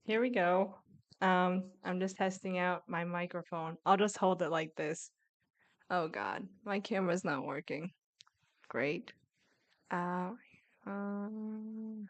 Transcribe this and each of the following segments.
Here we go. I'm just testing out my microphone. I'll just hold it like this. Oh God, my camera's not working. Great. Uh, um,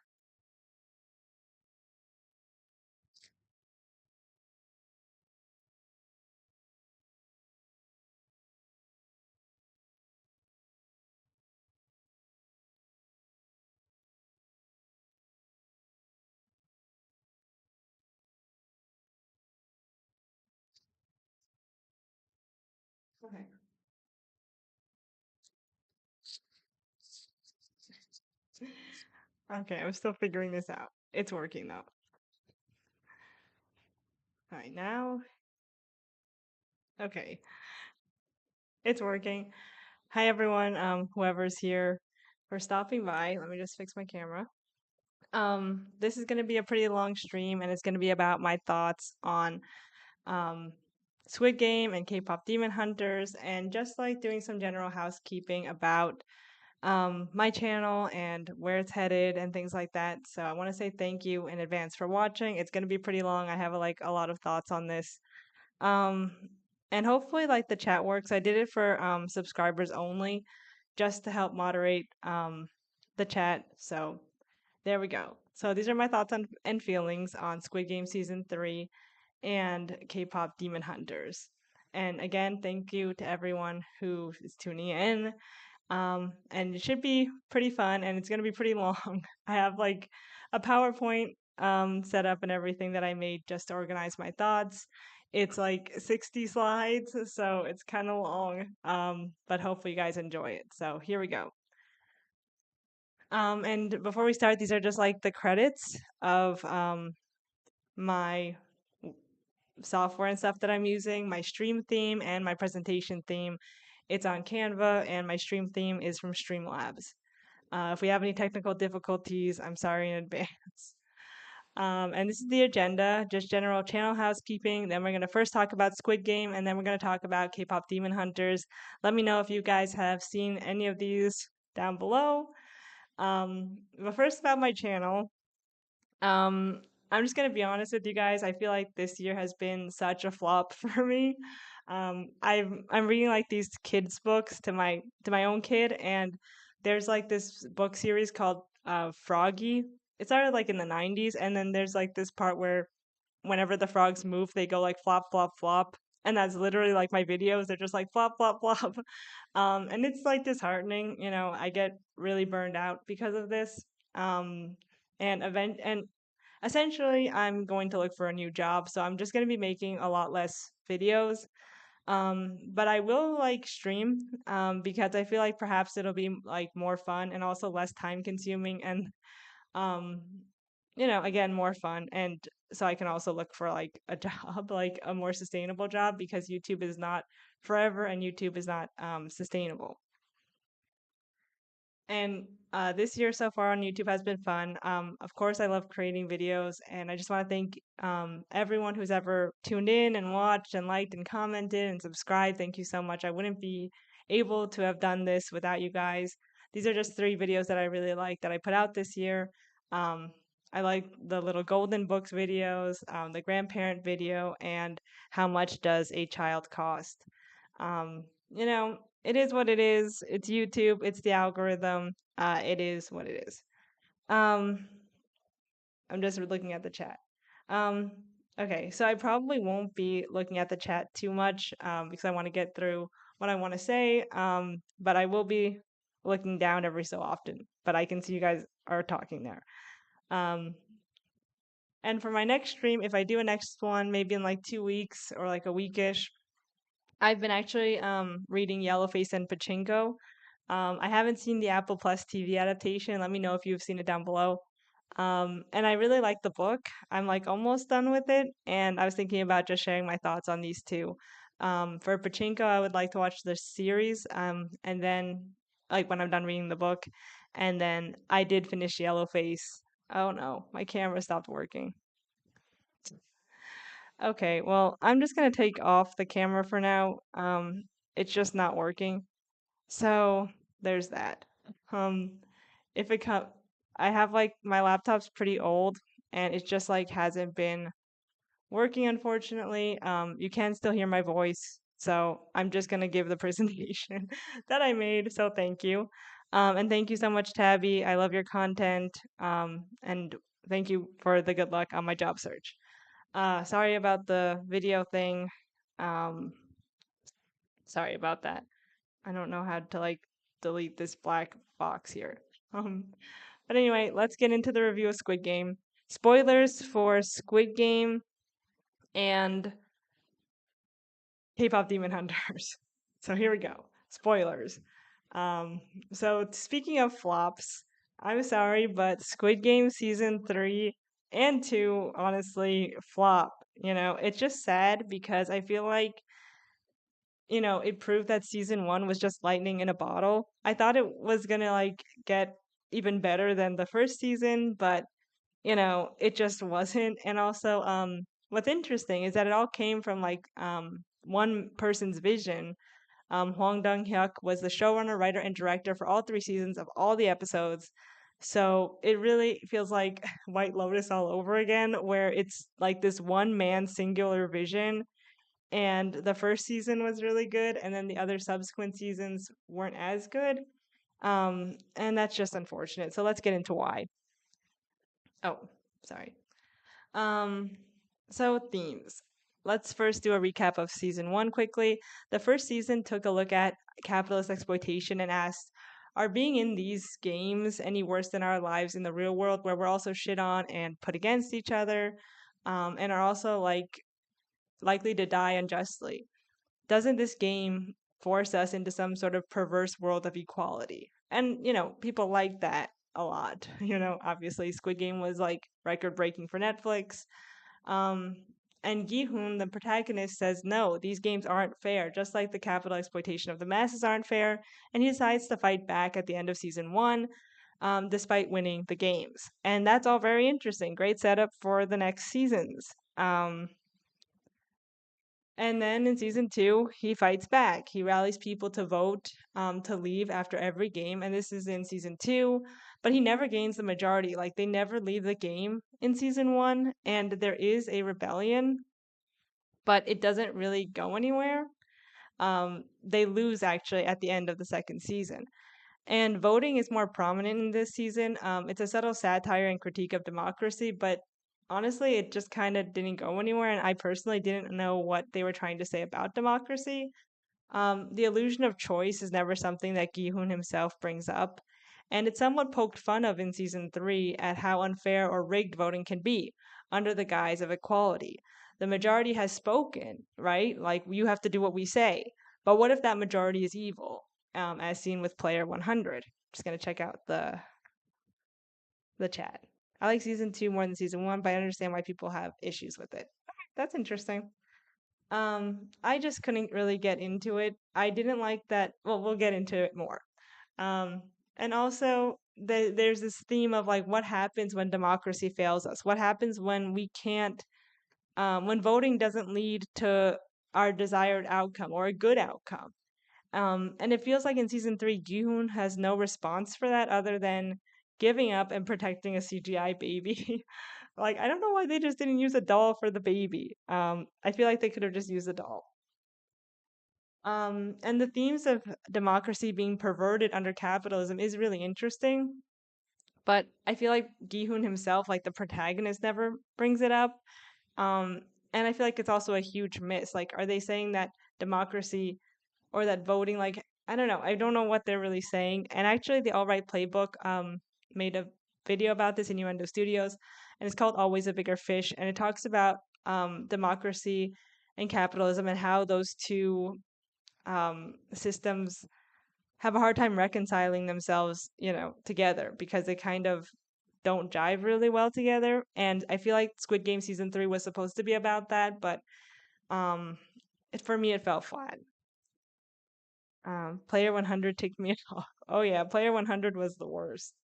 okay. Okay, I'm still figuring this out. It's working though. All right, now, okay, it's working. Hi everyone, whoever's here for stopping by. Let me just fix my camera. This is gonna be a pretty long stream, and it's gonna be about my thoughts on um, Squid Game and K-pop Demon Hunters, and just like doing some general housekeeping about my channel and where it's headed and things like that. So I want to say thank you in advance for watching. It's going to be pretty long. I have like a lot of thoughts on this. Um, and hopefully like the chat works. I did it for subscribers only just to help moderate the chat. So there we go. So these are my thoughts on and feelings on Squid Game season 3 and K-pop Demon Hunters. And again, thank you to everyone who is tuning in. And it should be pretty fun, and it's gonna be pretty long. I have like a PowerPoint set up and everything that I made just to organize my thoughts. It's like 60 slides, so it's kind of long. But hopefully you guys enjoy it. So here we go. And before we start, these are just like the credits of my software and stuff that I'm using, my stream theme and my presentation theme. It's on Canva, and my stream theme is from Streamlabs. If we have any technical difficulties, I'm sorry in advance. And this is the agenda, just general channel housekeeping. Then we're going to first talk about Squid Game, and then we're going to talk about K-pop Demon Hunters. Let me know if you guys have seen any of these down below. But first about my channel. Um, I'm just gonna be honest with you guys. I feel like this year has been such a flop for me. I'm reading like these kids books to my own kid, and there's like this book series called Froggy. It started like in the 90s, and then there's like this part where whenever the frogs move, they go like flop, flop, flop. And that's literally like my videos. They're just like flop, flop, flop. And it's like disheartening. You know, I get really burned out because of this. Um, and essentially, I'm going to look for a new job. So I'm just going to be making a lot less videos. But I will like stream because I feel like perhaps it'll be like more fun and also less time consuming and um again more fun, and so I can also look for like a job, like a more sustainable job, because YouTube is not forever and YouTube is not sustainable. And this year so far on YouTube has been fun. Of course, I love creating videos, and I just want to thank everyone who's ever tuned in and watched and liked and commented and subscribed. Thank you so much. I wouldn't be able to have done this without you guys. These are just 3 videos that I really like that I put out this year. Um, I like the little golden books videos, the grandparent video, and how much does a child cost? You know, it is what it is. It's YouTube. It's the algorithm. It is what it is. Um, I'm just looking at the chat. Um, okay, so I probably won't be looking at the chat too much because I want to get through what I want to say. But I will be looking down every so often. But I can see you guys are talking there. Um, and for my next stream, if I do a next one, maybe in like 2 weeks or like a weekish, I've been actually reading Yellowface and Pachinko. I haven't seen the Apple Plus TV adaptation. Let me know if you've seen it down below. And I really like the book. I'm like almost done with it, and I was thinking about just sharing my thoughts on these two. For Pachinko, I would like to watch the series, and then like when I'm done reading the book, and then I did finish Yellowface. Oh no, my camera stopped working. Okay, well, I'm just gonna take off the camera for now. It's just not working. So there's that. Um, if it come, I have like my laptop's pretty old, and it just like hasn't been working, unfortunately. You can still hear my voice, so I'm just gonna give the presentation that I made. So thank you, and thank you so much, Tabby. I love your content, and thank you for the good luck on my job search. Sorry about the video thing. Um, sorry about that. I don't know how to like delete this black box here. Um, but anyway, let's get into the review of Squid Game. Spoilers for Squid Game and K-pop Demon Hunters. So here we go. Spoilers. Um, so speaking of flops, I'm sorry, but Squid Game season 3 and 2 honestly flop. It's just sad because I feel like it proved that season 1 was just lightning in a bottle. I thought it was gonna like get even better than the first season, but it just wasn't. And also, what's interesting is that it all came from like one person's vision. Hwang Dong-hyuk was the showrunner, writer, and director for all 3 seasons of all the episodes. So it really feels like White Lotus all over again, where it's like this one man singular vision. And the first season was really good, and then the other subsequent seasons weren't as good. And that's just unfortunate. So let's get into why. Oh, sorry. Um, so themes. Let's first do a recap of season 1 quickly. The first season took a look at capitalist exploitation and asked, are being in these games any worse than our lives in the real world where we're also shit on and put against each other, and are also like likely to die unjustly? Doesn't this game force us into some sort of perverse world of equality? And, people like that a lot. Obviously Squid Game was like record breaking for Netflix. Um, and Gi-hoon, the protagonist, says, no, these games aren't fair, just like the capital exploitation of the masses aren't fair, and he decides to fight back at the end of season 1, despite winning the games. And that's all very interesting. Great setup for the next seasons. And then in season 2, he fights back. He rallies people to vote to leave after every game, and this is in season 2. But he never gains the majority. Like, they never leave the game in season 1, and there is a rebellion, but it doesn't really go anywhere. They lose actually at the end of the second season. And voting is more prominent in this season. It's a subtle satire and critique of democracy, but honestly, it just kind of didn't go anywhere. And I personally didn't know what they were trying to say about democracy. The illusion of choice is never something that Gi-hoon himself brings up, and it's somewhat poked fun of in season 3 at how unfair or rigged voting can be under the guise of equality. The majority has spoken, right? Like, you have to do what we say. But what if that majority is evil, as seen with Player 100? Just gonna check out the chat. I like season 2 more than season 1, but I understand why people have issues with it. That's interesting. I just couldn't really get into it. I didn't like that. Well, we'll get into it more. Um, and also there's this theme of like what happens when democracy fails us. What happens when we can't, when voting doesn't lead to our desired outcome or a good outcome. And it feels like in season 3, Gi-hoon has no response for that other than giving up and protecting a CGI baby. Like, I don't know why they just didn't use a doll for the baby. I feel like they could have just used a doll. And the themes of democracy being perverted under capitalism is really interesting. But I feel like Gi-hoon himself, like the protagonist, never brings it up. Um, and I feel like it's also a huge miss. Like, are they saying that democracy or that voting, like, I don't know. I don't know what they're really saying. And actually, the All Right Playbook made a video about this in Innuendo Studios, and it's called Always a Bigger Fish. And it talks about democracy and capitalism and how those two systems have a hard time reconciling themselves, together because they kind of don't jive really well together. And I feel like Squid Game season 3 was supposed to be about that, but for me, it fell flat. Player 100 ticked me off. Oh yeah, Player 100 was the worst.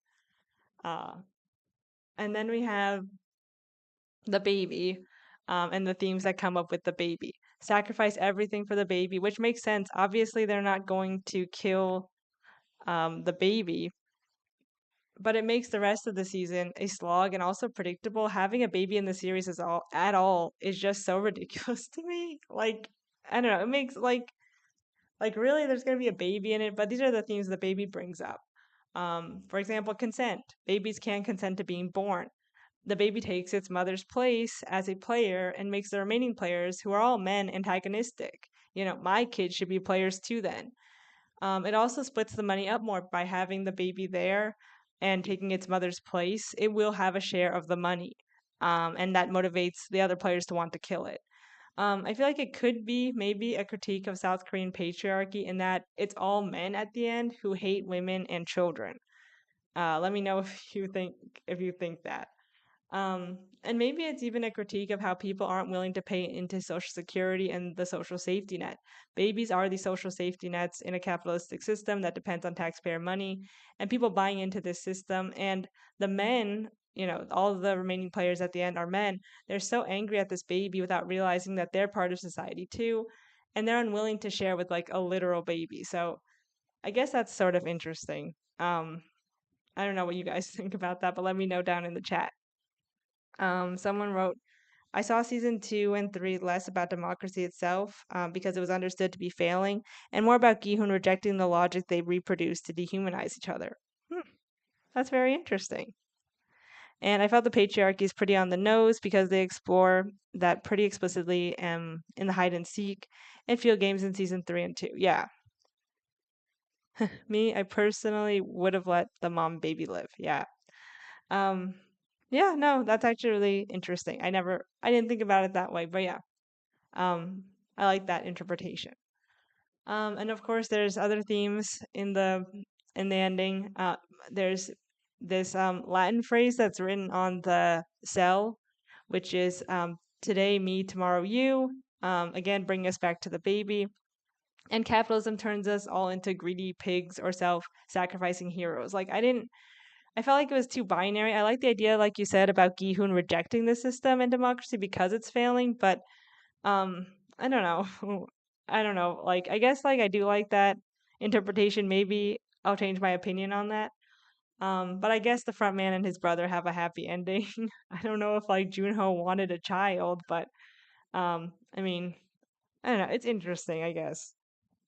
Uh, and then we have the baby, and the themes that come up with the baby. Sacrifice everything for the baby, which makes sense. Obviously, they're not going to kill the baby, but it makes the rest of the season a slog and also predictable. Having a baby in the series at all is just so ridiculous to me. Like, I don't know, it makes like really there's gonna be a baby in it, but these are the themes the baby brings up. For example, consent. Babies can't consent to being born. The baby takes its mother's place as a player and makes the remaining players, who are all men, antagonistic. My kids should be players too then. It also splits the money up more by having the baby there and taking its mother's place. It will have a share of the money, and that motivates the other players to want to kill it. I feel like it could be maybe a critique of South Korean patriarchy in that it's all men at the end who hate women and children. Let me know if you think that. And maybe it's even a critique of how people aren't willing to pay into Social Security and the social safety net. Babies are the social safety nets in a capitalistic system that depends on taxpayer money, and people buying into this system. And the men, all of the remaining players at the end are men. They're so angry at this baby without realizing that they're part of society too, and they're unwilling to share with like a literal baby. So I guess that's sort of interesting. I don't know what you guys think about that, but let me know down in the chat. Someone wrote, I saw season 2 and 3 less about democracy itself because it was understood to be failing, and more about Gihun rejecting the logic they reproduced to dehumanize each other. That's very interesting. And I felt the patriarchy is pretty on the nose because they explore that pretty explicitly in the hide and seek and field games in season 3 and 2. Yeah. Me, I personally would have let the mom baby live. Yeah. Um, yeah, no, that's actually really interesting. I didn't think about it that way, but yeah. Um, I like that interpretation. And of course, there's other themes in the ending. There's this Latin phrase that's written on the cell, which is "Today me, tomorrow you." Again, bringing us back to the baby. And capitalism turns us all into greedy pigs or self-sacrificing heroes. I felt like it was too binary. I like the idea, like you said, about Gihun rejecting the system and democracy because it's failing, but um, I don't know. I don't know. Like, I guess like I do like that interpretation. Maybe I'll change my opinion on that. But I guess the front man and his brother have a happy ending. I don't know if like Junho wanted a child, but I mean, I don't know. It's interesting, I guess.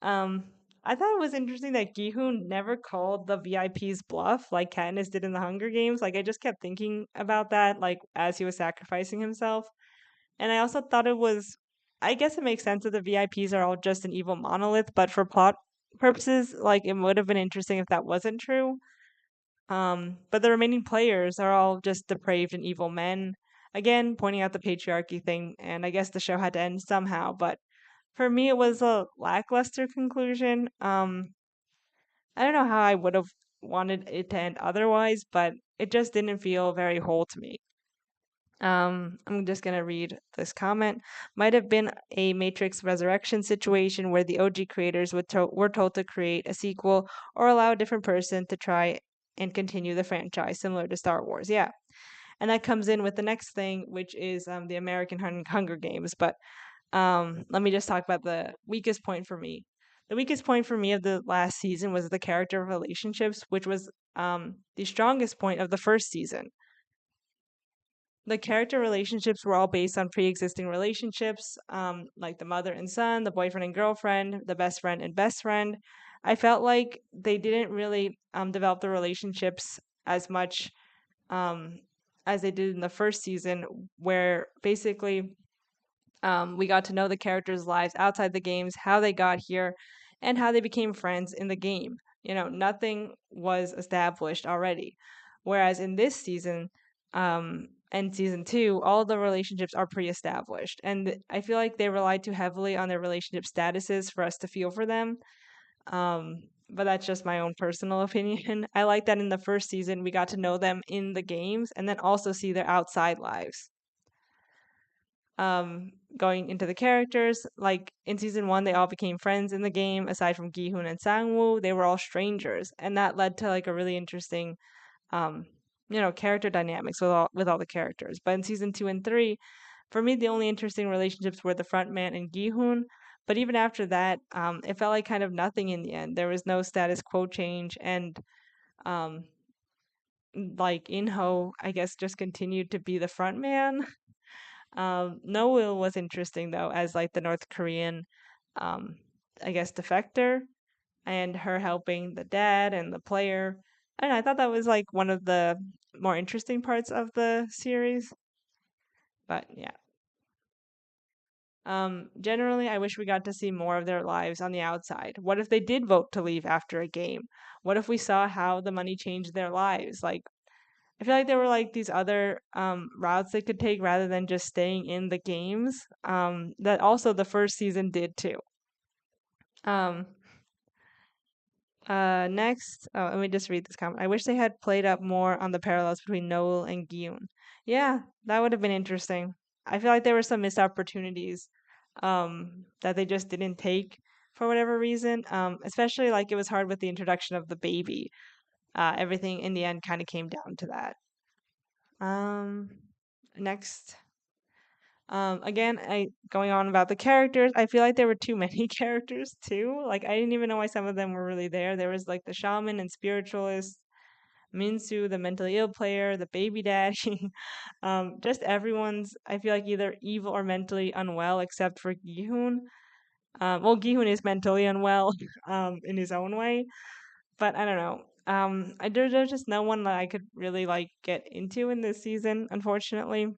Um, I thought it was interesting that Gihoon never called the VIP's bluff like Katniss did in the Hunger Games. Like, I just kept thinking about that, like as he was sacrificing himself. And I also thought I guess it makes sense that the VIPs are all just an evil monolith, but for plot purposes, like it would have been interesting if that wasn't true. But the remaining players are all just depraved and evil men. Again, pointing out the patriarchy thing, and I guess the show had to end somehow, but for me, it was a lackluster conclusion. I don't know how I would have wanted it to end otherwise, but it just didn't feel very whole to me. I'm just gonna read this comment. Might have been a Matrix Resurrection situation where the OG creators were told to create a sequel or allow a different person to try and continue the franchise, similar to Star Wars. Yeah, and that comes in with the next thing, which is the American Hunger Games. But let me just talk about the weakest point for me. The weakest point for me of the last season was the character relationships, which was the strongest point of the first season. The character relationships were all based on pre-existing relationships, like the mother and son, the boyfriend and girlfriend, the best friend and best friend. I felt like they didn't really develop the relationships as much um, as they did in the first season, where basically we got to know the characters' lives outside the games, how they got here, and how they became friends in the game. Nothing was established already. Whereas in this season, and season 2, all the relationships are pre-established, and I feel like they relied too heavily on their relationship statuses for us to feel for them. But that's just my own personal opinion. I like that in the first season we got to know them in the games and then also see their outside lives. Going into the characters, like in season 1, they all became friends in the game. Aside from Gihoon and Sangwoo, they were all strangers, and that led to like a really interesting um character dynamics with all the characters. But in season 2 and 3, for me, the only interesting relationships were the front man and Gihoon. But even after that, it felt like kind of nothing in the end. There was no status quo change, and um like Inho, I guess, just continued to be the front man. Noel was interesting though, as like the North Korean, um, I guess, defector, and her helping the dad and the player. And I thought that was like one of the more interesting parts of the series. But yeah. Generally, I wish we got to see more of their lives on the outside. What if they did vote to leave after a game? What if we saw how the money changed their lives? Like, I feel like there were like these other routes they could take rather than just staying in the games. That also the first season did too. Um, next, oh, let me just read this comment. I wish they had played up more on the parallels between Noel and Gyun. Yeah, that would have been interesting. I feel like there were some missed opportunities that they just didn't take for whatever reason. Especially like it was hard with the introduction of the baby. Everything in the end kind of came down to that. Um, next. Again, I going on about the characters, I feel like there were too many characters too. Like I didn't even know why some of them were really there. There was like the shaman and spiritualist, Minsu, the mentally ill player, the baby daddy. Just everyone's I feel like either evil or mentally unwell except for Gihun. Well, Gihun is mentally unwell, in his own way, but I don't know. There's just no one that I could really like get into in this season, unfortunately.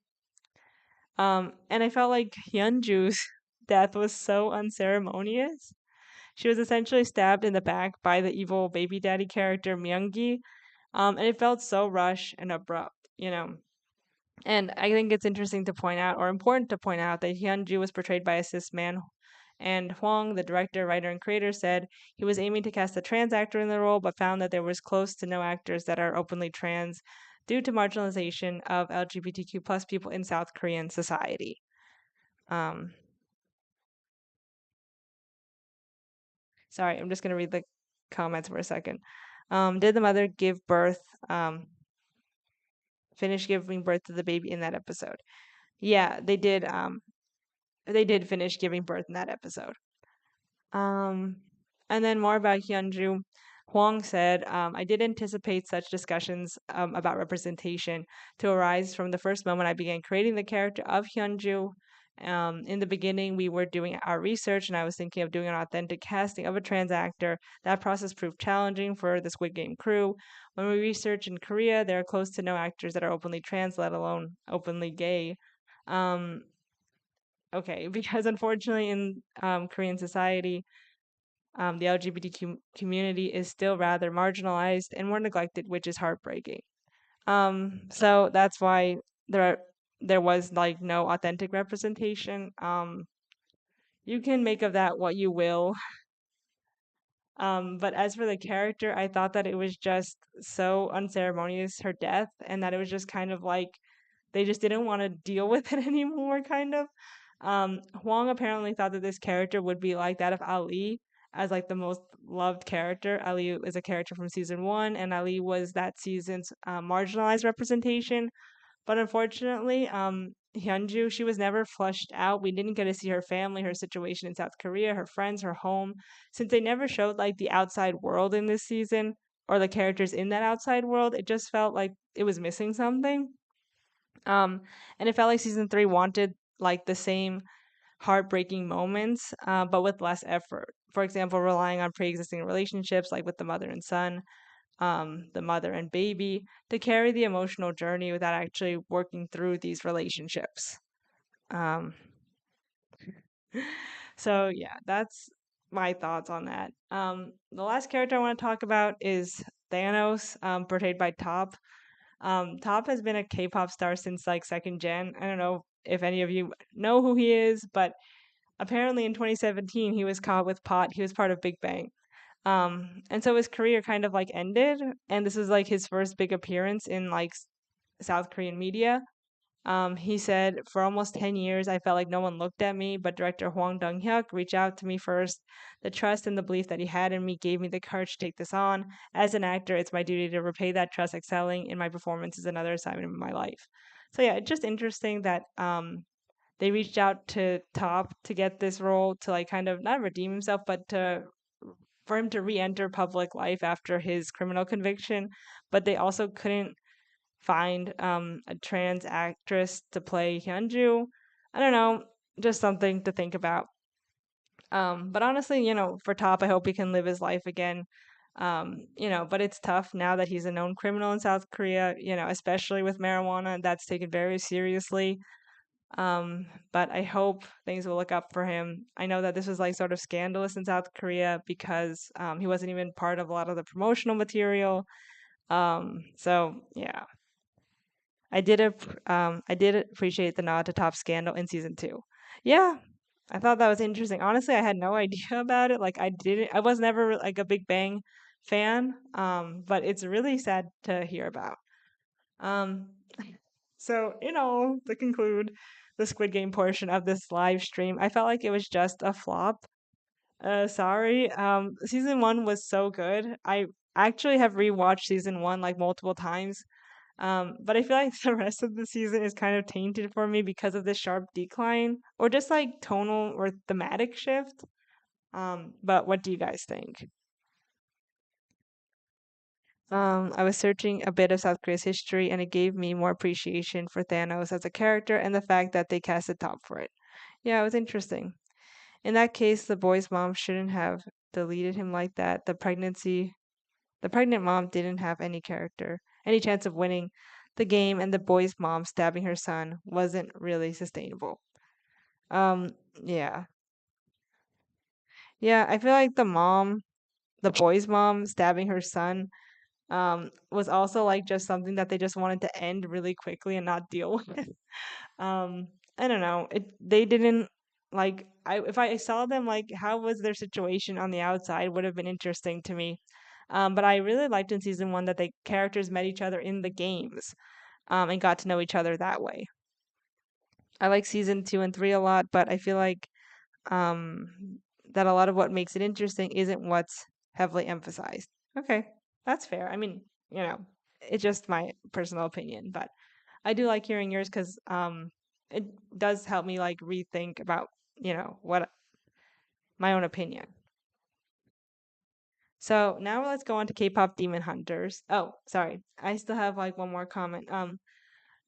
And I felt like Hyunju's death was so unceremonious. She was essentially stabbed in the back by the evil baby daddy character Myungi, and it felt so rushed and abrupt. And I think it's interesting to point out, or important to point out, that Hyunju was portrayed by a cis man, and Hwang, the director, writer, and creator, said he was aiming to cast a trans actor in the role, but found that there was close to no actors that are openly trans due to marginalization of LGBTQ plus people in South Korean society. Um, Sorry, I'm just gonna read the comments for a second. Did the mother give birth? Finish giving birth to the baby in that episode? Yeah, they did. They did finish giving birth in that episode. Um, and then more about Hyunju. Huang said, I did anticipate such discussions about representation to arise from the first moment I began creating the character of Hyunju. In the beginning, we were doing our research, and I was thinking of doing an authentic casting of a trans actor. That process proved challenging for the Squid Game crew. When we research in Korea, there are close to no actors that are openly trans, let alone openly gay. Um, okay, because unfortunately, in Korean society, the LGBTQ community is still rather marginalized and more neglected, which is heartbreaking. So that's why there there was like no authentic representation. You can make of that what you will. But as for the character, I thought that it was just so unceremonious, her death, and that it was just kind of like they just didn't want to deal with it anymore, kind of. Huang apparently thought that this character would be like that of Ali as like the most loved character. Ali is a character from season one, and Ali was that season's marginalized representation. But unfortunately, Hyunju, she was never flushed out. We didn't get to see her family, her situation in South Korea, her friends, her home, since they never showed like the outside world in this season or the characters in that outside world. It just felt like it was missing something. Um, and it felt like season three wanted like the same heartbreaking moments, but with less effort. For example, relying on pre-existing relationships like with the mother and son, the mother and baby, to carry the emotional journey without actually working through these relationships. Um, so yeah, that's my thoughts on that. The last character I want to talk about is Thanos, portrayed by Top. Top has been a K-pop star since like second gen. I don't know if any of you know who he is, but apparently in 2017 he was caught with pot. He was part of Big Bang. And so his career kind of like ended, and this is like his first big appearance in like South Korean media. He said, for almost 10 years, I felt like no one looked at me, but director Hwang Dong-hyuk reached out to me first. The trust and the belief that he had in me gave me the courage to take this on. As an actor, it's my duty to repay that trust. Excelling in my performance is another assignment in my life. So yeah, it's just interesting that they reached out to Top to get this role to like kind of not redeem himself, but to for him to re-enter public life after his criminal conviction, but they also couldn't find a trans actress to play Hyunju. I don't know, just something to think about. But honestly, for Top, I hope he can live his life again. But it's tough now that he's a known criminal in South Korea, especially with marijuana. That's taken very seriously. But I hope things will look up for him. I know that this was like sort of scandalous in South Korea because he wasn't even part of a lot of the promotional material. So yeah, I did appreciate the nod to Top Scandal in season two. Yeah, I thought that was interesting. Honestly, I had no idea about it. Like I was never like a Big Bang fan. But it's really sad to hear about. Um, so, to conclude the Squid Game portion of this live stream, I felt like it was just a flop. Sorry. Season one was so good. I actually have rewatched season one like multiple times. But I feel like the rest of the season is kind of tainted for me because of this sharp decline or just like tonal or thematic shift. But what do you guys think? I was searching a bit of South Korea's history, and it gave me more appreciation for Thanos as a character and the fact that they casted Top for it. Yeah, it was interesting. In that case, the boy's mom shouldn't have deleted him like that. The pregnant mom didn't have any character, any chance of winning the game, and the boy's mom stabbing her son wasn't really sustainable. Um, yeah. Yeah, I feel like the boy's mom stabbing her son was also like just something that they just wanted to end really quickly and not deal with. um I don't know, they didn't like I if I saw them, like how was their situation on the outside would have been interesting to me. But I really liked in season one that the characters met each other in the games, and got to know each other that way. I like season two and three a lot, but I feel like that a lot of what makes it interesting isn't what's heavily emphasized. Okay, that's fair. I mean, it's just my personal opinion, but I do like hearing yours because it does help me like rethink about what my own opinion. So now let's go on to K-pop Demon Hunters. Oh, sorry, I still have like one more comment.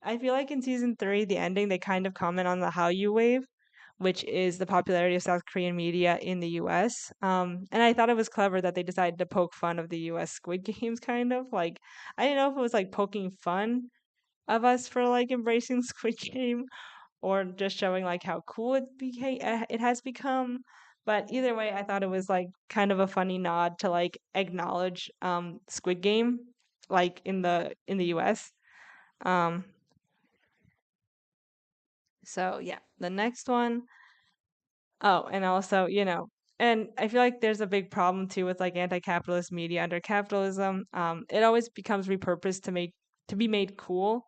I feel like in season three, the ending, they kind of comment on the hallyu wave, which is the popularity of South Korean media in the US. And I thought it was clever that they decided to poke fun of the US Squid Games, kind of. Like, I didn't know if it was like poking fun of us for like embracing Squid Game or just showing like how cool it has become. But either way, I thought it was like kind of a funny nod to like acknowledge Squid Game like in the US. Um, so yeah, the next one. Oh, and also, and I feel like there's a big problem too with like anti-capitalist media under capitalism. It always becomes repurposed to be made cool.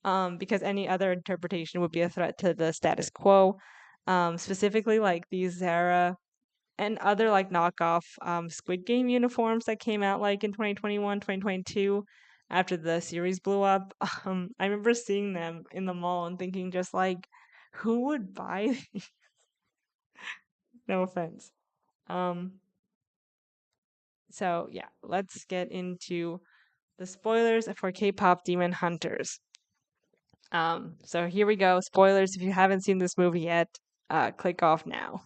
Because any other interpretation would be a threat to the status quo. Specifically like these Zara and other like knockoff Squid Game uniforms that came out like in 2021, 2022 after the series blew up. I remember seeing them in the mall and thinking just like, who would buy no offense. Um, so yeah, let's get into the spoilers for K-pop Demon Hunters. So here we go. Spoilers if you haven't seen this movie yet, click off now.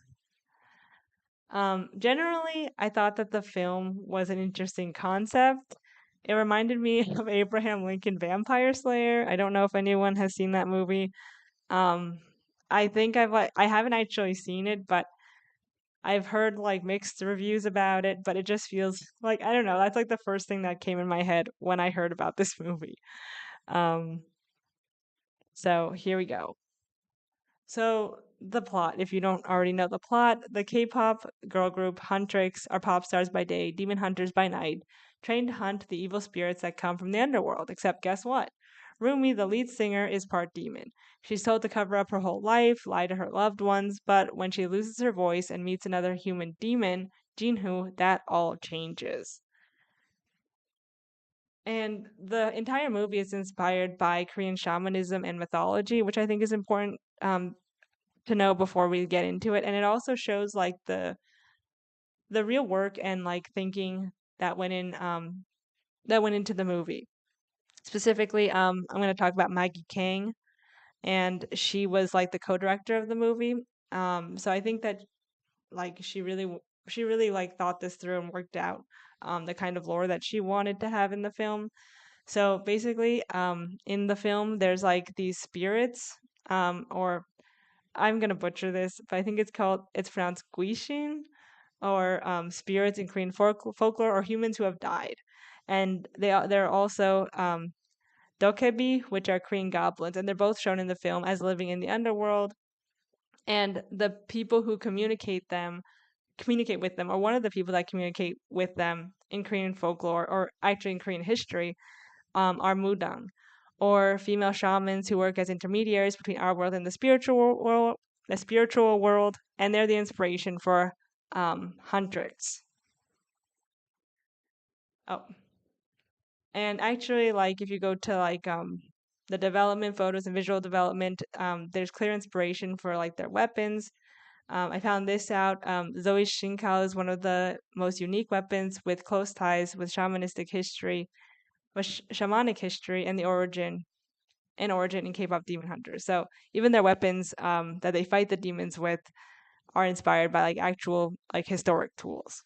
Generally, I thought that the film was an interesting concept. It reminded me of Abraham Lincoln Vampire Slayer. I don't know if anyone has seen that movie. Um, I think I haven't actually seen it, but I've heard like mixed reviews about it, but it just feels like I don't know, that's like the first thing that came in my head when I heard about this movie. Um, so here we go. So the plot, if you don't already know the plot, the K-pop girl group huntrx are pop stars by day, demon hunters by night, trained to hunt the evil spirits that come from the underworld. Except guess what? Rumi, the lead singer, is part demon. She's told to cover up her whole life, lie to her loved ones, but when she loses her voice and meets another human demon, Jinhu, that all changes. And the entire movie is inspired by Korean shamanism and mythology, which I think is important to know before we get into it. And it also shows like the real work and like thinking that went into the movie. Specifically, I'm going to talk about Maggie Kang, and she was like the co-director of the movie. So I think that like she really like thought this through and worked out the kind of lore that she wanted to have in the film. So basically, in the film, there's like these spirits, or I'm gonna butcher this, but I think it's pronounced guishin, or spirits in Korean folklore, or humans who have died, and they're also dokebi, which are Korean goblins, and they're both shown in the film as living in the underworld. And the people who communicate with them, or one of the people that communicate with them in Korean folklore, or actually in Korean history, are mudang, or female shamans who work as intermediaries between our world and the spiritual world, and they're the inspiration for huntrx. Oh, and actually, like if you go to like the development photos and visual development, there's clear inspiration for like their weapons. I found this out. Zoe's Shinkao is one of the most unique weapons with close ties with shamanic history, and the origin in K-pop Demon Hunters. So even their weapons that they fight the demons with are inspired by like actual like historic tools.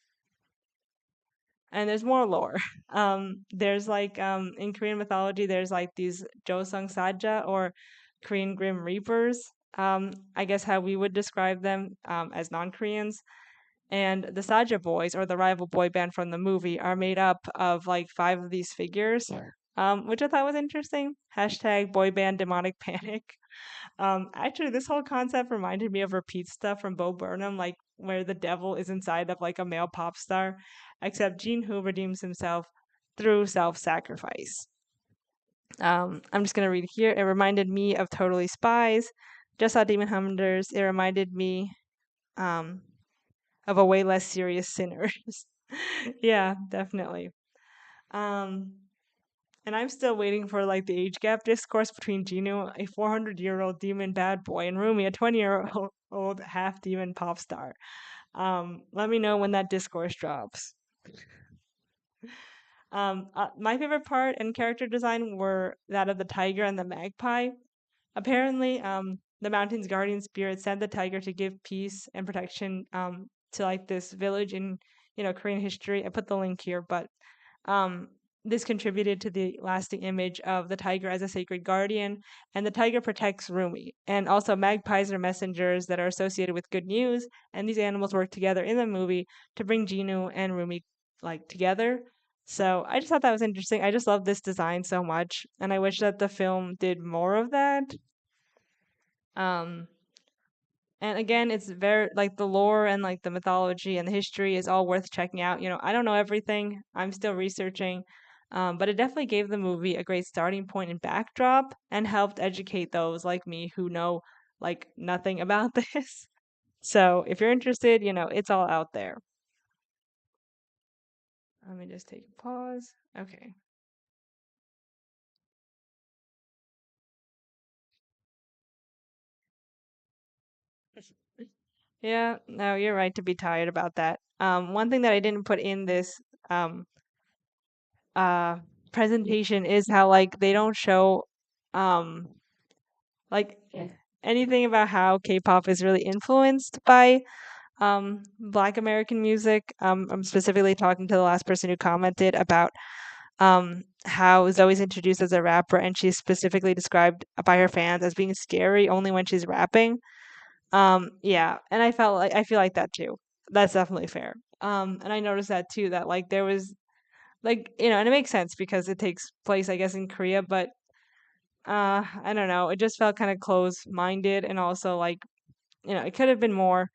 And there's more lore. There's like in Korean mythology, there's like these Josung Saja, or Korean Grim Reapers. I guess how we would describe them as non-Koreans. And the Saja Boys, or the rival boy band from the movie, are made up of like five of these figures, which I thought was interesting. Hashtag boy band demonic panic. Actually, this whole concept reminded me of Repeat Stuff from Bo Burnham, like where the devil is inside of like a male pop star, except Jinu redeems himself through self-sacrifice. I'm just gonna read here. It reminded me of Totally Spies. Just saw Demon Hunters. It reminded me um, of a way less serious Sinners. Yeah, definitely. Um, and I'm still waiting for like the age gap discourse between Jinu, a 400-year-old demon bad boy, and Rumi, a 20-year-old half demon pop star. Let me know when that discourse drops. My favorite part and character design were that of the tiger and the magpie. Apparently, the mountain's guardian spirit sent the tiger to give peace and protection to like this village in Korean history. I put the link here, but um, this contributed to the lasting image of the tiger as a sacred guardian, and the tiger protects Rumi. And also, magpies are messengers that are associated with good news, and these animals work together in the movie to bring Jinu and Rumi like together. So I just thought that was interesting. I just love this design so much, and I wish that the film did more of that. Um, and again, it's very like the lore and like the mythology and the history is all worth checking out. I don't know everything. I'm still researching. But it definitely gave the movie a great starting point and backdrop, and helped educate those like me who know like nothing about this. So if you're interested, it's all out there. Let me just take a pause. Okay. Yeah, no, you're right to be tired about that. One thing that I didn't put in this um uh presentation is how like they don't show um like anything about how K-pop is really influenced by Black American music. I'm specifically talking to the last person who commented about how Zoe's introduced as a rapper, and she's specifically described by her fans as being scary only when she's rapping. Yeah, and I feel like that too. That's definitely fair. And I noticed that too, that like there was like and it makes sense because it takes place I guess in Korea, but I don't know, it just felt kind of close-minded, and also like it could have been more.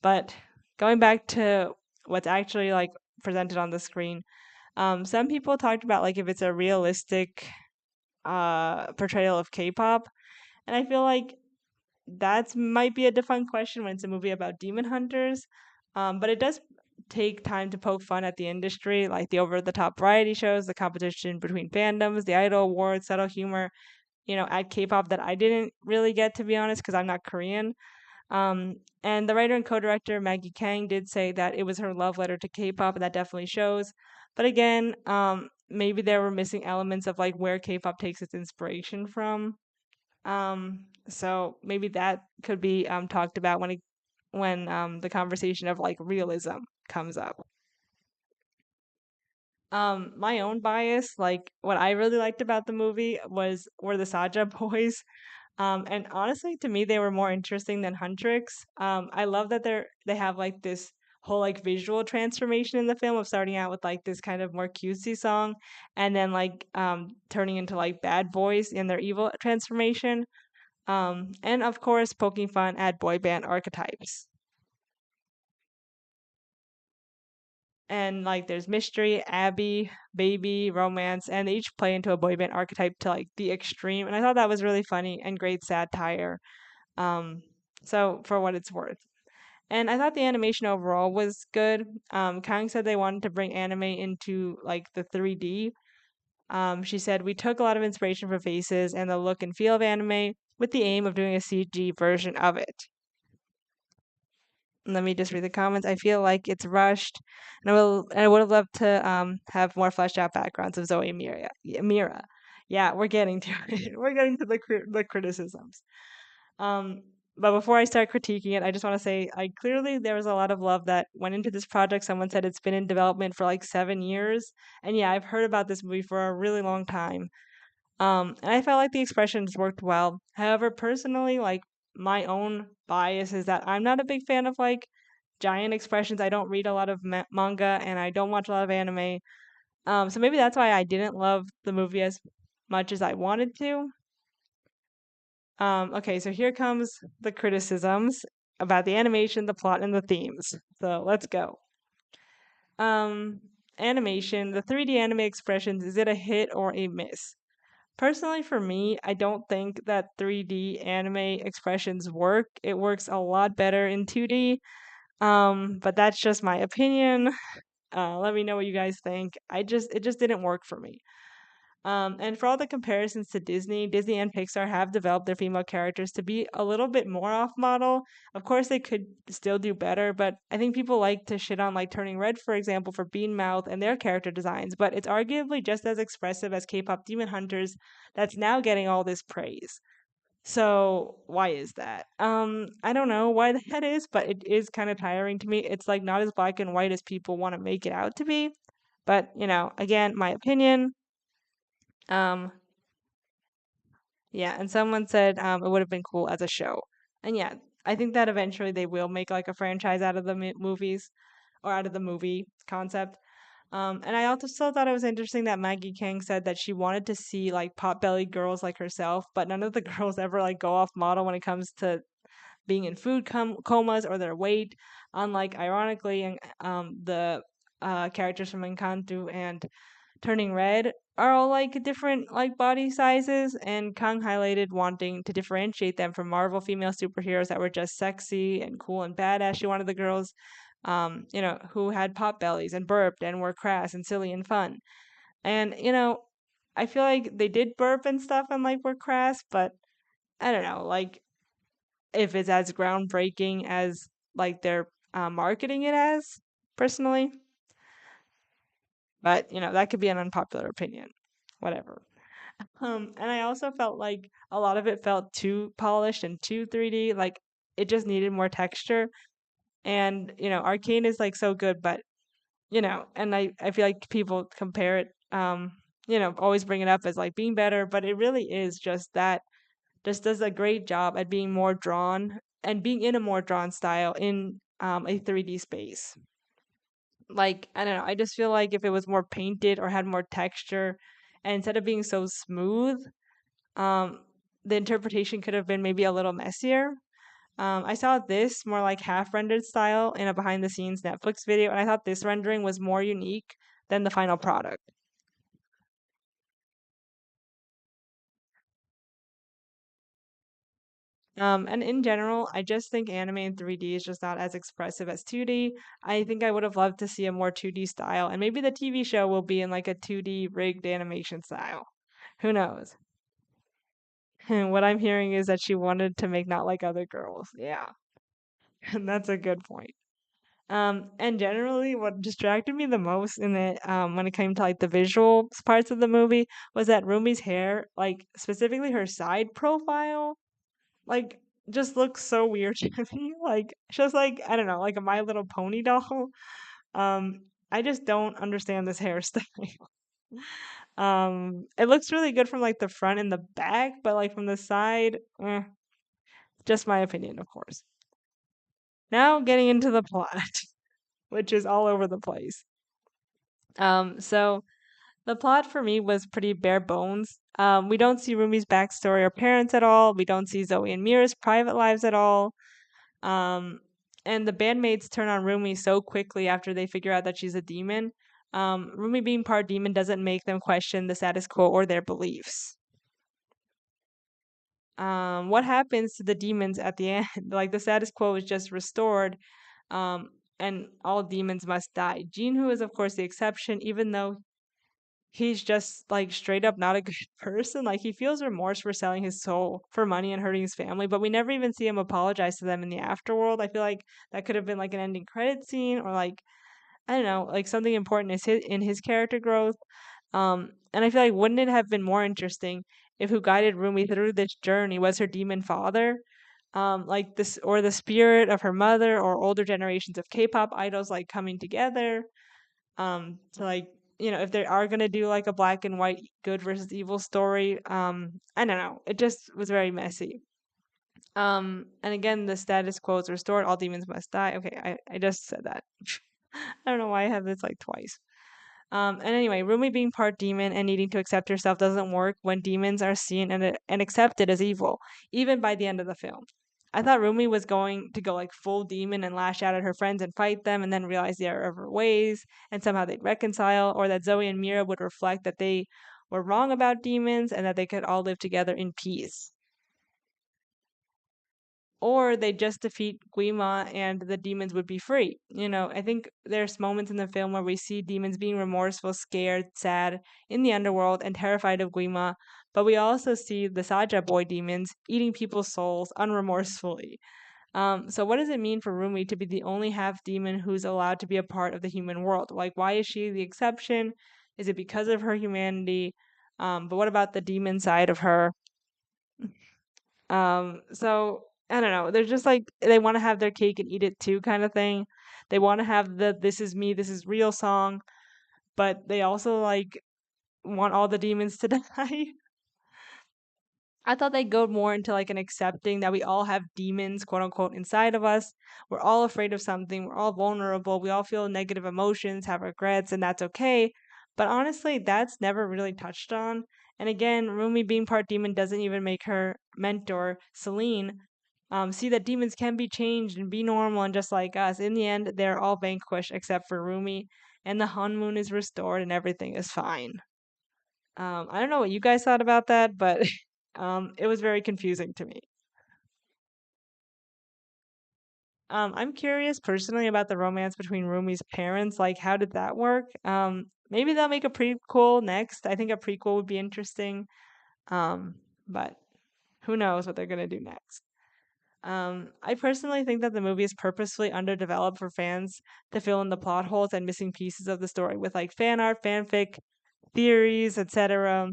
But going back to what's actually like presented on the screen, some people talked about like if it's a realistic portrayal of K-pop, and I feel like that might be a different question when it's a movie about demon hunters. But it does take time to poke fun at the industry, like the over-the-top variety shows, the competition between fandoms, the idol awards, subtle humor, at K-pop that I didn't really get, to be honest, because I'm not Korean. And the writer and co-director Maggie Kang did say that it was her love letter to K-pop, and that definitely shows. But again, maybe there were missing elements of like where K-pop takes its inspiration from. So maybe that could be talked about when the conversation of like realism comes up. My own bias, like what I really liked about the movie were the Saja boys. And honestly, to me, they were more interesting than huntrx. I love that they have like this whole like visual transformation in the film of starting out with like this kind of more cutesy song, and then like turning into like bad boys in their evil transformation. And of course, poking fun at boy band archetypes. And like there's mystery, Abby, baby, romance, and they each play into a boy band archetype to like the extreme. And I thought that was really funny and great satire. Um, so for what it's worth. And I thought the animation overall was good. Kang said they wanted to bring anime into like the 3D. She said we took a lot of inspiration from faces and the look and feel of anime with the aim of doing a CG version of it. Let me just read the comments. I feel like it's rushed, and I would have loved to have more fleshed out backgrounds of Zoe and Mira. Mira. Yeah, we're getting to it. We're getting to the criticisms. Um, but before I start critiquing it, I just want to say I clearly there was a lot of love that went into this project. Someone said it's been in development for like 7 years, and yeah, I've heard about this movie for a really long time. And I felt like the expressions worked well. However, personally, like my own bias is that I'm not a big fan of like giant expressions. I don't read a lot of manga and I don't watch a lot of anime. So maybe that's why I didn't love the movie as much as I wanted to. Okay, so here comes the criticisms about the animation, the plot, and the themes. So let's go. Um, Animation, the 3D anime expressions, is it a hit or a miss? Personally, for me, I don't think that 3D anime expressions work. It works a lot better in 2D. But that's just my opinion. Let me know what you guys think. It just didn't work for me. And for all the comparisons to Disney, Disney and Pixar have developed their female characters to be a little bit more off model. Of course, they could still do better, but I think people like to shit on like Turning Red, for example, for Bean Mouth and their character designs, but it's arguably just as expressive as K-pop Demon Hunters that's now getting all this praise. So why is that? I don't know why that is, but it is kind of tiring to me. It's like not as black and white as people want to make it out to be. But, again, my opinion. Um, yeah, and someone said it would have been cool as a show. And yeah, I think that eventually they will make like a franchise out of the movies or out of the movie concept. And I also still thought it was interesting that Maggie Kang said that she wanted to see like pot-bellied girls like herself, but none of the girls ever like go off model when it comes to being in food comas or their weight. Unlike, ironically, the characters from Encanto and Turning Red are all like different like body sizes, and Kang highlighted wanting to differentiate them from Marvel female superheroes that were just sexy and cool and badass. She wanted the girls, who had pot bellies and burped and were crass and silly and fun. And I feel like they did burp and stuff and like were crass, but I don't know, like if it's as groundbreaking as like they're marketing it as, personally. But that could be an unpopular opinion. Whatever. And I also felt like a lot of it felt too polished and too 3D. Like it just needed more texture. And Arcane is like so good, but and I feel like people compare it, always bring it up as like being better, but it really is just that just does a great job at being more drawn and being in a more drawn style in a 3D space. Like, I don't know, I just feel like if it was more painted or had more texture, and instead of being so smooth, um, the interpretation could have been maybe a little messier. I saw this more like half rendered style in a behind the scenes Netflix video, and I thought this rendering was more unique than the final product. And in general, I just think anime in 3D is just not as expressive as 2D. I think I would have loved to see a more 2D style, and maybe the TV show will be in like a 2D rigged animation style. Who knows? And what I'm hearing is that she wanted to make Not Like Other Girls. Yeah, and that's a good point. And generally, what distracted me the most in it, when it came to like the visual parts of the movie, was that Rumi's hair, like specifically her side profile, like just looks so weird to me. Like just like I don't know, like a My Little Pony doll. Um, I just don't understand this hairstyle. It looks really good from like the front and the back, but like from the side, just my opinion, of course. Now getting into the plot, which is all over the place. So the plot for me was pretty bare bones. We don't see Rumi's backstory or parents at all. We don't see Zoe and Mira's private lives at all. Um, and the bandmates turn on Rumi so quickly after they figure out that she's a demon. Rumi being part demon doesn't make them question the status quo or their beliefs. What happens to the demons at the end? Like the status quo is just restored, um, and all demons must die. Jinhu is, of course, the exception, even though he's just like straight up not a good person. Like he feels remorse for selling his soul for money and hurting his family, but we never even see him apologize to them in the afterworld. I feel like that could have been like an ending credit scene or like I don't know, like something important is his, in his character growth. And I feel like wouldn't it have been more interesting if who guided Rumi through this journey was her demon father? Like this or the spirit of her mother or older generations of K-pop idols like coming together to like if they are gonna do like a black and white good versus evil story, I don't know, it just was very messy. And again, the status quo is restored, all demons must die. Okay, I just said that. I don't know why I have this like twice. And anyway, Rumi being part demon and needing to accept herself doesn't work when demons are seen and accepted as evil, even by the end of the film. I thought Rumi was going to go like full demon and lash out at her friends and fight them and then realize the error of her ways and somehow they'd reconcile, or that Zoe and Mira would reflect that they were wrong about demons and that they could all live together in peace. Or they just defeat Guima and the demons would be free. I think there's moments in the film where we see demons being remorseful, scared, sad in the underworld, and terrified of Guima, but we also see the Saja boy demons eating people's souls unremorsefully. So what does it mean for Rumi to be the only half demon who's allowed to be a part of the human world? Like, why is she the exception? Is it because of her humanity? But what about the demon side of her? So I don't know. They're just like they want to have their cake and eat it too kind of thing. They want to have the "This is me, this is real" song, but they also like want all the demons to die. I thought they'd go more into like an accepting that we all have demons, quote unquote, inside of us. We're all afraid of something. We're all vulnerable. We all feel negative emotions, have regrets, and that's okay. But honestly, that's never really touched on. And again, Rumi being part demon doesn't even make her mentor, Celine, see that demons can be changed and be normal and just like us. In the end, they're all vanquished except for Rumi, and the honeymoon is restored and everything is fine. I don't know what you guys thought about that, but it was very confusing to me. I'm curious personally about the romance between Rumi's parents. Like, how did that work? Maybe they'll make a prequel next. I think a prequel would be interesting. Um, but who knows what they're gonna do next. I personally think that the movie is purposefully underdeveloped for fans to fill in the plot holes and missing pieces of the story with like fan art, fanfic, theories, etc.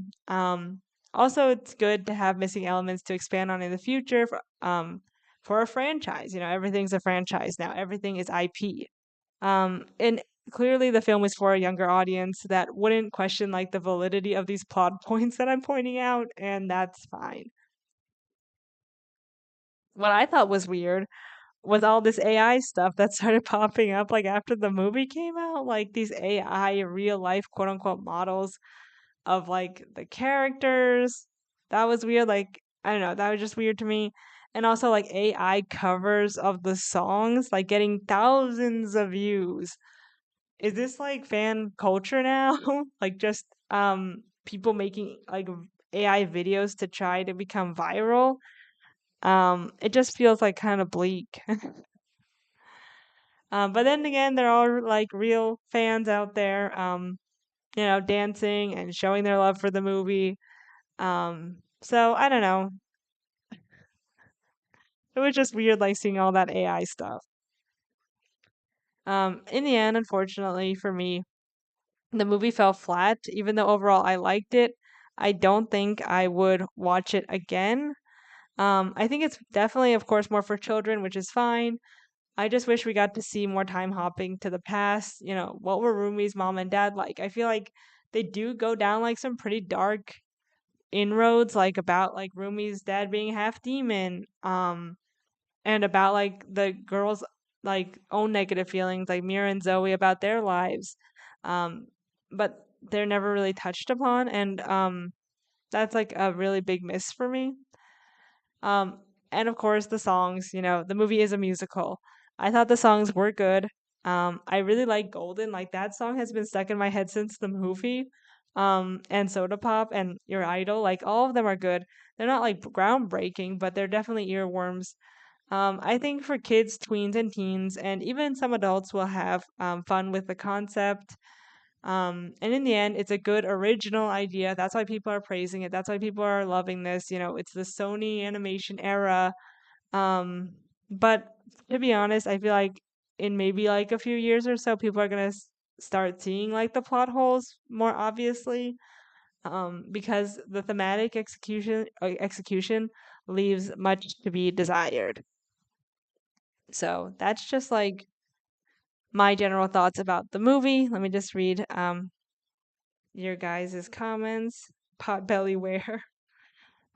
Also, it's good to have missing elements to expand on in the future for a franchise. Everything's a franchise now. Everything is IP. And clearly, the film is for a younger audience that wouldn't question like the validity of these plot points that I'm pointing out, and that's fine. What I thought was weird was all this AI stuff that started popping up like after the movie came out, like these AI real life quote unquote models of like the characters. That was weird. Like, I don't know, that was just weird to me. And also like AI covers of the songs, like getting thousands of views. Is this like fan culture now? Like just people making like AI videos to try to become viral? It just feels like kind of bleak. But then again, there are like real fans out there, dancing and showing their love for the movie. So I don't know. It was just weird, like seeing all that AI stuff. In the end, unfortunately for me, the movie fell flat. Even though overall I liked it, I don't think I would watch it again. I think it's definitely, of course, more for children, which is fine. I just wish we got to see more time hopping to the past. You know, what were Rumi's mom and dad like? I feel like they do go down like some pretty dark inroads, like about like Rumi's dad being half demon, and about like the girls' like own negative feelings, like Mira and Zoe about their lives. Um, but they're never really touched upon, and that's like a really big miss for me. Um, and of course, the songs, you know, the movie is a musical. I thought the songs were good. I really like Golden. Like that song has been stuck in my head since the movie. And Soda Pop and Your Idol, like all of them are good. They're not like groundbreaking, but they're definitely earworms. I think for kids, tweens, and teens, and even some adults will have fun with the concept. And in the end, it's a good original idea. That's why people are praising it. That's why people are loving this. You know, it's the Sony Animation era. Um, but to be honest, I feel like in maybe like a few years or so, people are gonna start seeing like the plot holes more obviously. Because the thematic execution leaves much to be desired. So that's just like my general thoughts about the movie. Let me just read your guys' comments. Potbelly wear.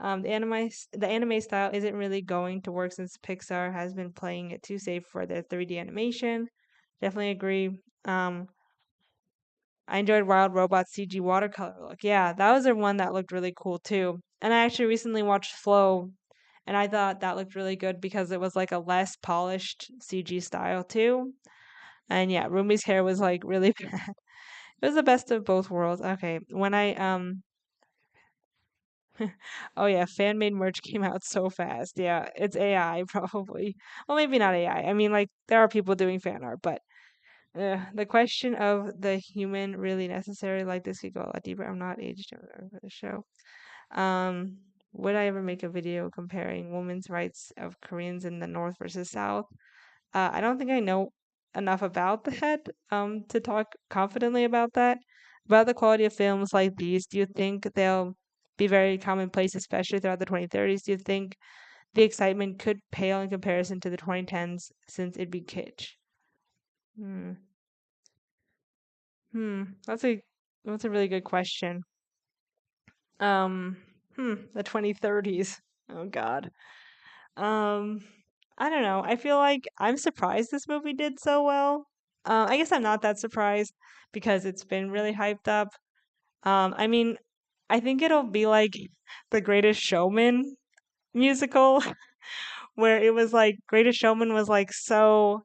The anime style isn't really going to work since Pixar has been playing it too safe for their 3D animation. Definitely agree. Um, I enjoyed Wild Robot's CG watercolor look. Yeah, that was the one that looked really cool too. And I actually recently watched Flow, and I thought that looked really good because it was like a less polished CG style too. And yeah, Rumi's hair was like really bad. It was the best of both worlds. Okay, when I oh yeah, fan made merch came out so fast. Yeah, it's AI probably. Well, maybe not AI. I mean, like there are people doing fan art, but the question of the human really necessary, like this could go a lot deeper. I'm not aged enough for the show. Um, would I ever make a video comparing women's rights of Koreans in the North versus South? I don't think I know enough about that to talk confidently about that. About the quality of films like these, do you think they'll be very commonplace, especially throughout the 2030s? Do you think the excitement could pale in comparison to the 2010s since it'd be kitsch? Hmm. Hmm. That's a really good question. Um. The 2030s. Oh God. Um. I don't know. I feel like I'm surprised this movie did so well. I guess I'm not that surprised because it's been really hyped up. I mean, I think it'll be like The Greatest Showman musical, where it was like Greatest Showman was like so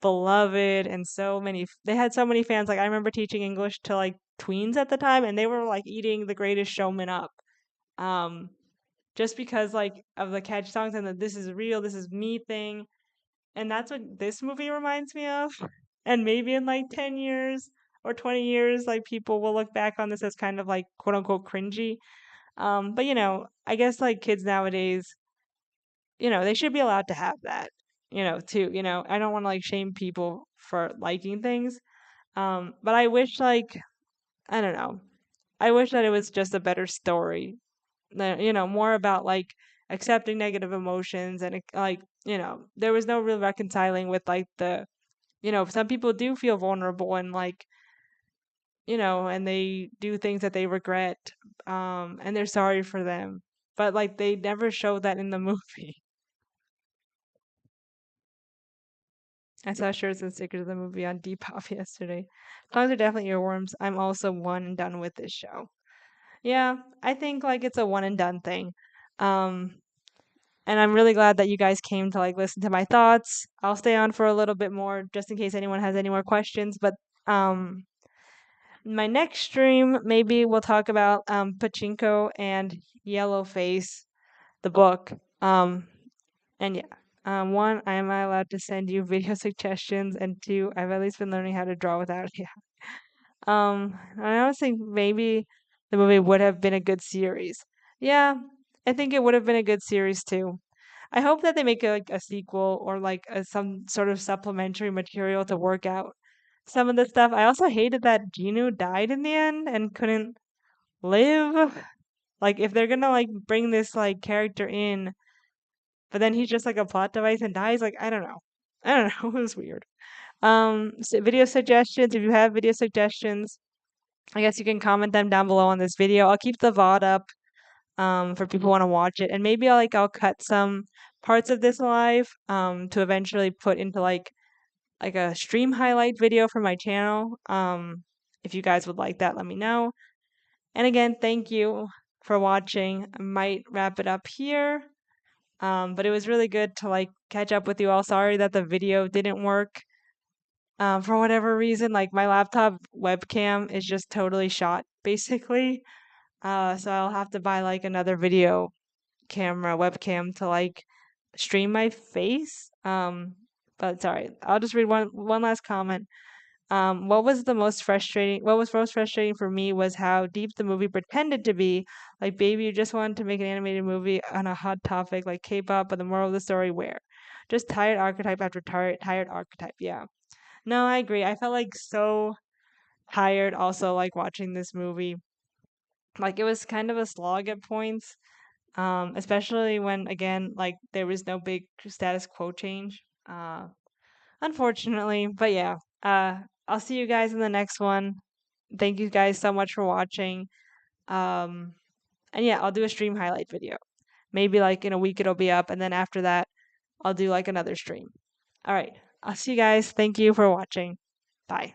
beloved and so many, they had so many fans. Like, I remember teaching English to like tweens at the time, and they were like eating The Greatest Showman up. Um, just because like of the catchy songs and the "This is real, this is me" thing. And that's what this movie reminds me of. And maybe in like 10 years or 20 years, like people will look back on this as kind of like quote unquote cringy. But you know, I guess like kids nowadays, you know, they should be allowed to have that, you know, too. You know, I don't want to like shame people for liking things. But I wish like, I don't know, I wish that it was just a better story. You know, more about like accepting negative emotions and like, you know, there was no real reconciling with like the, you know, some people do feel vulnerable and like, you know, and they do things that they regret, and they're sorry for them. But like they never show that in the movie. I saw shirts and stickers of the movie on Depop yesterday. Songs are definitely earworms. I'm also one and done with this show. Yeah, I think like it's a one and done thing. Um, and I'm really glad that you guys came to like listen to my thoughts. I'll stay on for a little bit more just in case anyone has any more questions, but um my next stream, maybe we'll talk about Pachinko and Yellowface, the book. And yeah. One, am I allowed to send you video suggestions? And two, I've at least been learning how to draw without yeah. I honestly think maybe the movie would have been a good series. Yeah, I think it would have been a good series too. I hope that they make like a sequel or like some sort of supplementary material to work out some of the stuff. I also hated that Jinu died in the end and couldn't live. Like if they're gonna like bring this like character in, but then he's just like a plot device and dies, like I don't know. I don't know. It was weird. Video suggestions. If you have video suggestions, I guess you can comment them down below on this video. I'll keep the VOD up for people who want to watch it, and maybe I'll cut some parts of this live to eventually put into like a stream highlight video for my channel. If you guys would like that, let me know. And again, thank you for watching. I might wrap it up here. But it was really good to like catch up with you all. Sorry that the video didn't work. For whatever reason, like my laptop webcam is just totally shot, basically. So I'll have to buy like another video camera webcam to like stream my face. But sorry, I'll just read one last comment. What was most frustrating for me was how deep the movie pretended to be. Like, baby, you just wanted to make an animated movie on a hot topic like K-pop, but the moral of the story, where? Just tired archetype after tired archetype. Yeah. No, I agree. I felt like so tired also like watching this movie. Like it was kind of a slog at points. Especially when again, like there was no big status quo change. Unfortunately, but yeah. I'll see you guys in the next one. Thank you guys so much for watching. Um, and yeah, I'll do a stream highlight video. Maybe like in a week it'll be up, and then after that, I'll do like another stream. All right. I'll see you guys. Thank you for watching. Bye.